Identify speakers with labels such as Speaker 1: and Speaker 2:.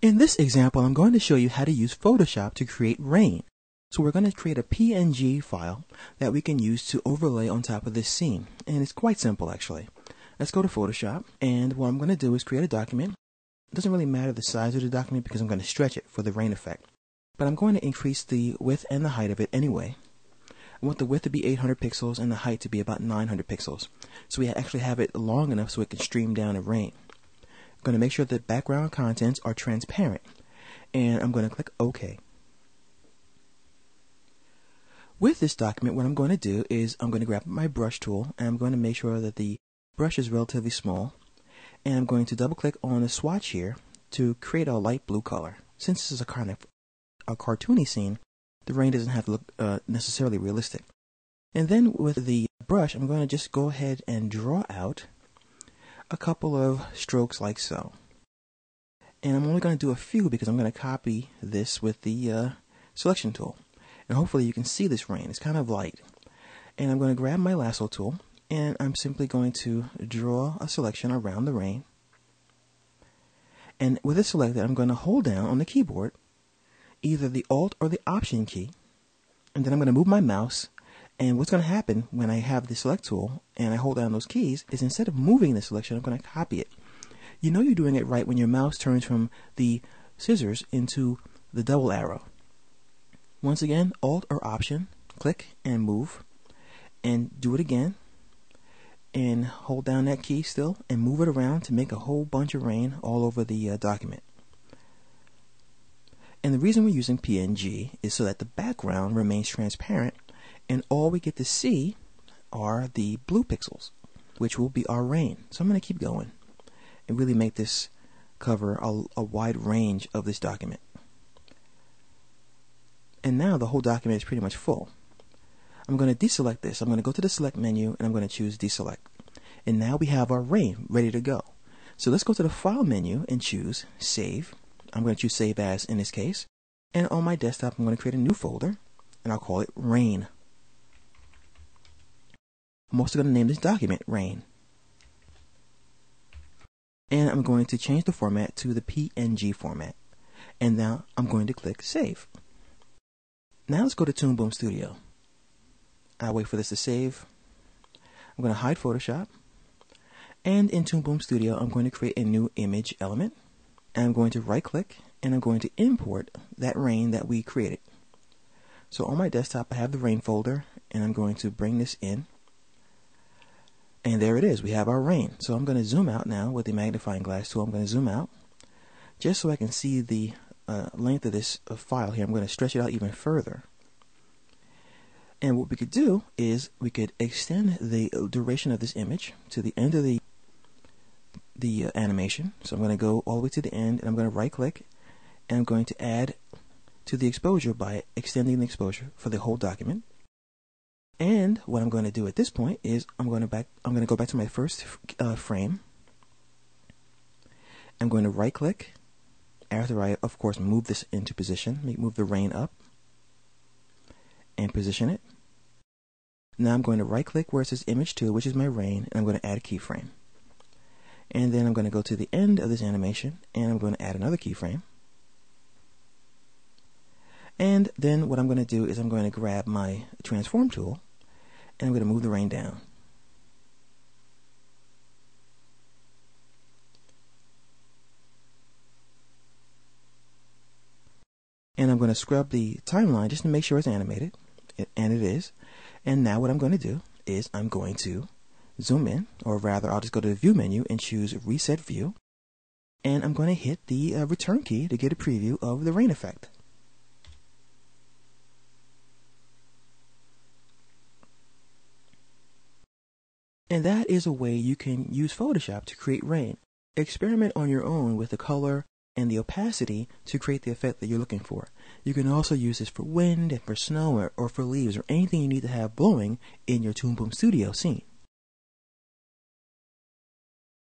Speaker 1: In this example, I'm going to show you how to use Photoshop to create rain. So we're going to create a PNG file that we can use to overlay on top of this scene. And it's quite simple, actually. Let's go to Photoshop, and what I'm going to do is create a document. It doesn't really matter the size of the document because I'm going to stretch it for the rain effect. But I'm going to increase the width and the height of it anyway. I want the width to be 800 pixels and the height to be about 900 pixels. So we actually have it long enough so it can stream down and rain. I'm going to make sure the background contents are transparent, and I'm going to click OK. With this document, what I'm going to do is I'm going to grab my brush tool, and I'm going to make sure that the brush is relatively small, and I'm going to double click on the swatch here to create a light blue color. Since this is a kind of a cartoony scene, the rain doesn't have to look necessarily realistic. And then with the brush, I'm going to just go ahead and draw out a couple of strokes like so. And I'm only going to do a few because I'm going to copy this with the selection tool. And hopefully you can see this rain. It's kind of light. And I'm going to grab my lasso tool, and I'm simply going to draw a selection around the rain. And with it selected, I'm going to hold down on the keyboard either the Alt or the Option key, and then I'm going to move my mouse. And what's going to happen when I have the select tool and I hold down those keys is instead of moving the selection, I'm going to copy it. You know you're doing it right when your mouse turns from the scissors into the double arrow. Once again, Alt or Option, click and move, and do it again, and hold down that key still and move it around to make a whole bunch of rain all over the document. And the reason we're using PNG is so that the background remains transparent, and all we get to see are the blue pixels, which will be our rain. So I'm going to keep going and really make this cover a wide range of this document. And now the whole document is pretty much full. I'm going to deselect this. I'm going to go to the select menu, and I'm going to choose deselect. And now we have our rain ready to go. So let's go to the file menu and choose save. I'm going to choose save as in this case. And on my desktop, I'm going to create a new folder, and I'll call it rain. I'm also going to name this document rain. And I'm going to change the format to the PNG format. And now I'm going to click save. Now let's go to Toom Studio. I'll wait for this to save. I'm going to hide Photoshop. And in Toom Studio, I'm going to create a new image element. And I'm going to right click, and I'm going to import that rain that we created. So on my desktop, I have the rain folder, and I'm going to bring this in. And there it is. We have our rain. So I'm going to zoom out now with the magnifying glass tool. I'm going to zoom out just so I can see the length of this file here. I'm going to stretch it out even further. And what we could do is we could extend the duration of this image to the end of the animation. So I'm going to go all the way to the end, and I'm going to right click, and I'm going to add to the exposure by extending the exposure for the whole document. And what I'm going to do at this point is I'm going to go back to my first frame. I'm going to right click after I, of course, move this into position. Move the rain up and position it. Now I'm going to right click where it says image 2, which is my rain, and I'm going to add a keyframe. And then I'm going to go to the end of this animation, and I'm going to add another keyframe. And then what I'm going to do is I'm going to grab my transform tool, and I'm going to move the rain down. And I'm going to scrub the timeline just to make sure it's animated, and it is. And now what I'm going to do is I'm going to zoom in, or rather I'll just go to the view menu and choose reset view, and I'm going to hit the return key to get a preview of the rain effect. And that is a way you can use Photoshop to create rain. Experiment on your own with the color and the opacity to create the effect that you're looking for. You can also use this for wind and for snow or for leaves or anything you need to have blowing in your Toom Studio scene.